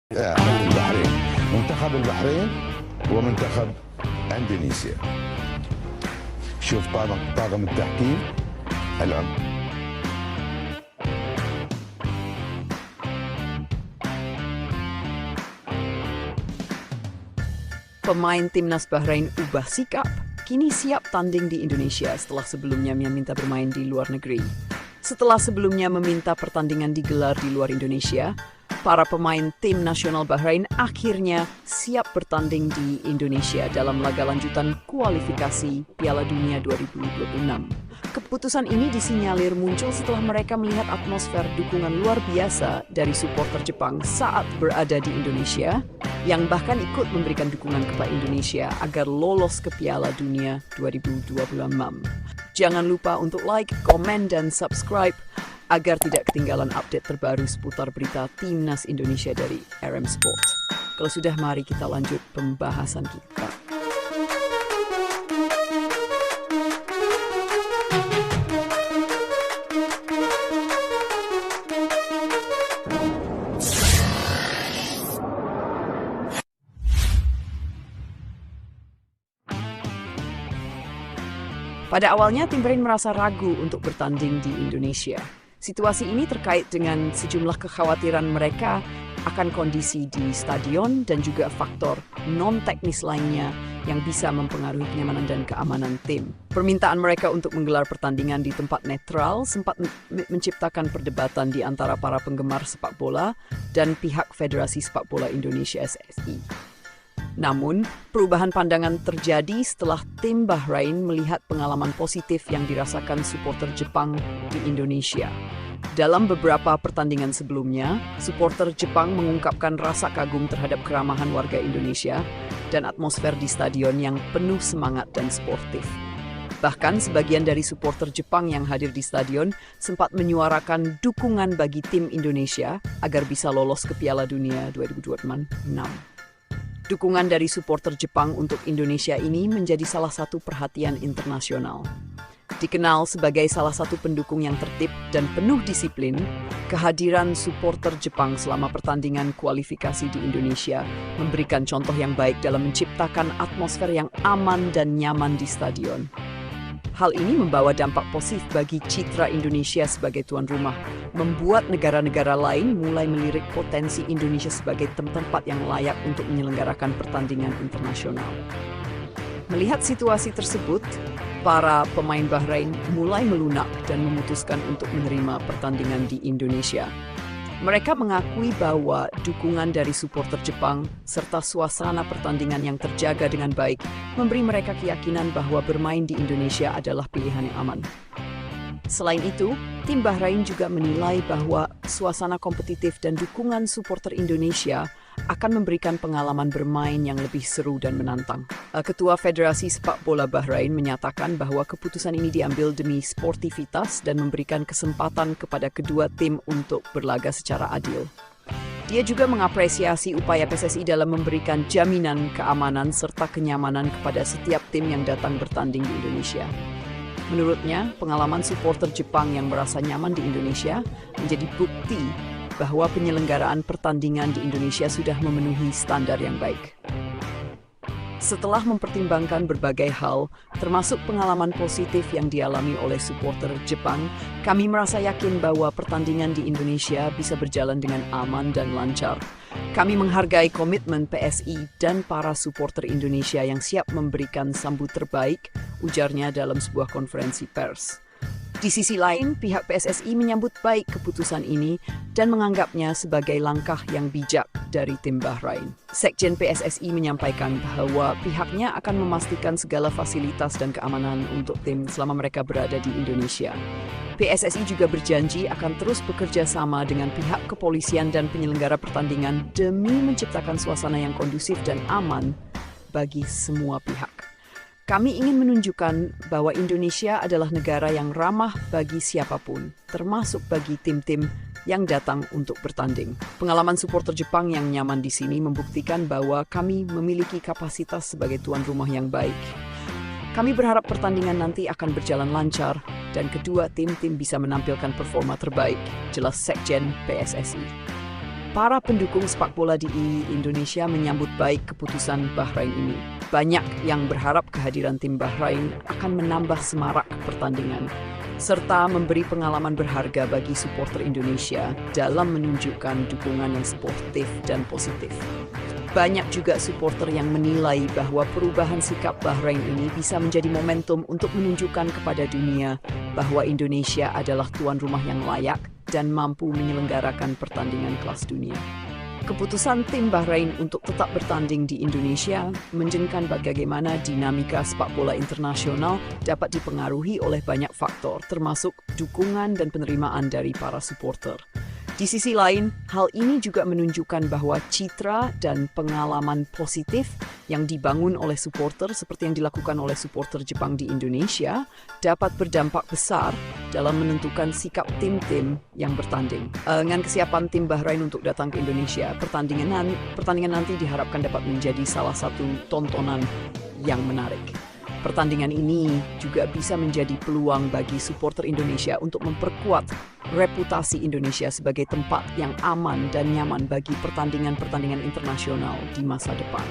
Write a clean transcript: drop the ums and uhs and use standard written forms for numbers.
البحرين منتخب البحرين ومنتخب اندونيسيا. شوف طاقم التحكيم العم. Pemain timnas Bahrain ubah sikap, kini siap tanding di Indonesia setelah sebelumnya meminta bermain di luar negeri. Setelah sebelumnya meminta pertandingan digelar di luar Indonesia, para pemain tim nasional Bahrain akhirnya siap bertanding di Indonesia dalam laga lanjutan kualifikasi Piala Dunia 2026. Keputusan ini disinyalir muncul setelah mereka melihat atmosfer dukungan luar biasa dari supporter Jepang saat berada di Indonesia, yang bahkan ikut memberikan dukungan kepada Indonesia agar lolos ke Piala Dunia 2026. Jangan lupa untuk like, komen, dan subscribe agar tidak ketinggalan update terbaru seputar berita Timnas Indonesia dari RM Sport. Kalau sudah, mari kita lanjut pembahasan kita. Pada awalnya, tim Bahrain merasa ragu untuk bertanding di Indonesia. Situasi ini terkait dengan sejumlah kekhawatiran mereka akan kondisi di stadion dan juga faktor non-teknis lainnya yang bisa mempengaruhi kenyamanan dan keamanan tim. Permintaan mereka untuk menggelar pertandingan di tempat netral sempat menciptakan perdebatan di antara para penggemar sepak bola dan pihak Federasi Sepak Bola Indonesia (SSI). Namun, perubahan pandangan terjadi setelah tim Bahrain melihat pengalaman positif yang dirasakan supporter Jepang di Indonesia. Dalam beberapa pertandingan sebelumnya, supporter Jepang mengungkapkan rasa kagum terhadap keramahan warga Indonesia dan atmosfer di stadion yang penuh semangat dan sportif. Bahkan sebagian dari supporter Jepang yang hadir di stadion sempat menyuarakan dukungan bagi tim Indonesia agar bisa lolos ke Piala Dunia 2026. Dukungan dari supporter Jepang untuk Indonesia ini menjadi salah satu perhatian internasional. Dikenal sebagai salah satu pendukung yang tertib dan penuh disiplin, kehadiran supporter Jepang selama pertandingan kualifikasi di Indonesia memberikan contoh yang baik dalam menciptakan atmosfer yang aman dan nyaman di stadion. Hal ini membawa dampak positif bagi citra Indonesia sebagai tuan rumah, membuat negara-negara lain mulai melirik potensi Indonesia sebagai tempat yang layak untuk menyelenggarakan pertandingan internasional. Melihat situasi tersebut, para pemain Bahrain mulai melunak dan memutuskan untuk menerima pertandingan di Indonesia. Mereka mengakui bahwa dukungan dari supporter Jepang serta suasana pertandingan yang terjaga dengan baik memberi mereka keyakinan bahwa bermain di Indonesia adalah pilihan yang aman. Selain itu, tim Bahrain juga menilai bahwa suasana kompetitif dan dukungan supporter Indonesia akan memberikan pengalaman bermain yang lebih seru dan menantang. Ketua Federasi Sepak Bola Bahrain menyatakan bahwa keputusan ini diambil demi sportivitas dan memberikan kesempatan kepada kedua tim untuk berlaga secara adil. Dia juga mengapresiasi upaya PSSI dalam memberikan jaminan keamanan serta kenyamanan kepada setiap tim yang datang bertanding di Indonesia. Menurutnya, pengalaman supporter Jepang yang merasa nyaman di Indonesia menjadi bukti bahwa penyelenggaraan pertandingan di Indonesia sudah memenuhi standar yang baik. Setelah mempertimbangkan berbagai hal, termasuk pengalaman positif yang dialami oleh supporter Jepang, kami merasa yakin bahwa pertandingan di Indonesia bisa berjalan dengan aman dan lancar. Kami menghargai komitmen PSI dan para supporter Indonesia yang siap memberikan sambut terbaik, ujarnya dalam sebuah konferensi pers. Di sisi lain, pihak PSSI menyambut baik keputusan ini dan menganggapnya sebagai langkah yang bijak dari tim Bahrain. Sekjen PSSI menyampaikan bahwa pihaknya akan memastikan segala fasilitas dan keamanan untuk tim selama mereka berada di Indonesia. PSSI juga berjanji akan terus bekerja sama dengan pihak kepolisian dan penyelenggara pertandingan demi menciptakan suasana yang kondusif dan aman bagi semua pihak. Kami ingin menunjukkan bahwa Indonesia adalah negara yang ramah bagi siapapun, termasuk bagi tim-tim yang datang untuk bertanding. Pengalaman supporter Jepang yang nyaman di sini membuktikan bahwa kami memiliki kapasitas sebagai tuan rumah yang baik. Kami berharap pertandingan nanti akan berjalan lancar dan kedua tim-tim bisa menampilkan performa terbaik, jelas Sekjen PSSI. Para pendukung sepak bola di Indonesia menyambut baik keputusan Bahrain ini. Banyak yang berharap kehadiran tim Bahrain akan menambah semarak pertandingan, serta memberi pengalaman berharga bagi supporter Indonesia dalam menunjukkan dukungan yang sportif dan positif. Banyak juga supporter yang menilai bahwa perubahan sikap Bahrain ini bisa menjadi momentum untuk menunjukkan kepada dunia bahwa Indonesia adalah tuan rumah yang layak dan mampu menyelenggarakan pertandingan kelas dunia. Keputusan tim Bahrain untuk tetap bertanding di Indonesia menunjukkan bagaimana dinamika sepak bola internasional dapat dipengaruhi oleh banyak faktor, termasuk dukungan dan penerimaan dari para supporter. Di sisi lain, hal ini juga menunjukkan bahwa citra dan pengalaman positif yang dibangun oleh supporter seperti yang dilakukan oleh supporter Jepang di Indonesia dapat berdampak besar dalam menentukan sikap tim-tim yang bertanding. Dengan kesiapan tim Bahrain untuk datang ke Indonesia, pertandingan nanti diharapkan dapat menjadi salah satu tontonan yang menarik. Pertandingan ini juga bisa menjadi peluang bagi supporter Indonesia untuk memperkuat reputasi Indonesia sebagai tempat yang aman dan nyaman bagi pertandingan-pertandingan internasional di masa depan.